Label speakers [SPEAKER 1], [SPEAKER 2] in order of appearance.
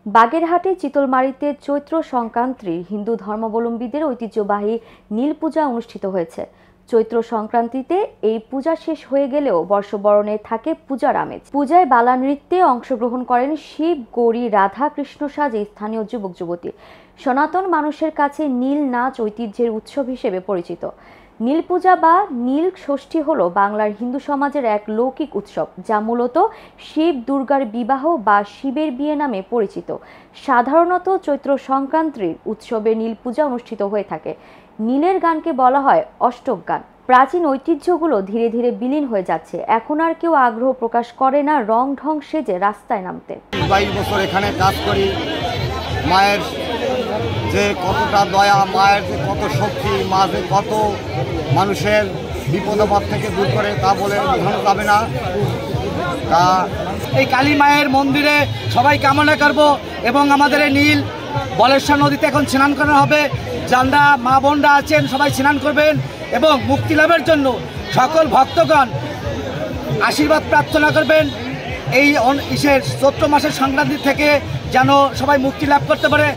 [SPEAKER 1] বাগেরহাটে চিতলমারীতে চৈত্র সংক্রান্তির হিন্দু ধর্মাবলম্বীদের ঐতিহ্যবাহী নীল পূজা অনুষ্ঠিত হয়েছে। চৈত্র সংক্রান্তিতে এই পূজা শেষ হয়ে গেলেও বর্ষবরণে থাকে পূজার আমেজ। পূজায় বালা নৃত্যে অংশগ্রহণ করেন শিব, গৌরী, রাধা, কৃষ্ণ সাজে স্থানীয় যুবক যুবতী। সনাতন মানুষের কাছে নীল নাচ ঐতিহ্যের উৎসব হিসেবে পরিচিত। নীল পূজা বা নীল ষষ্ঠী হলো বাংলার হিন্দু সমাজের এক লৌকিক উৎসব, যা মূলত শিব দুর্গার বিবাহ বা শিবের বিয়ে নামে পরিচিত। সাধারণত চৈত্র সংক্রান্তির উৎসবে নীল পূজা অনুষ্ঠিত হয়ে থাকে। নীলের গানকে বলা হয় অষ্টক গান। প্রাচীন ঐতিহ্যগুলো ধীরে ধীরে বিলীন হয়ে যাচ্ছে। এখন আর কেউ আগ্রহ প্রকাশ করে না রং ঢং সেজে রাস্তায় নামতে।
[SPEAKER 2] 22 বছর এখানে কাজ করি। মায়ের যে কতটা দয়া, মায়ের যে কত শক্তি, মা যে কত মানুষের বিপদ আপদ থেকে দূর করে তা বলে বোঝানো যাবে না। তা
[SPEAKER 3] এই কালী মায়ের মন্দিরে সবাই কামনা করব এবং আমাদের এই নীল বলেশ্বর নদীতে এখন স্নান করা হবে। যারা মা বোনরা আছেন সবাই স্নান করবেন এবং মুক্তি লাভের জন্য সকল ভক্তগণ আশীর্বাদ প্রার্থনা করবেন। এই চৈত্র মাসের সংক্রান্তি থেকে যেন সবাই মুক্তি লাভ করতে পারে।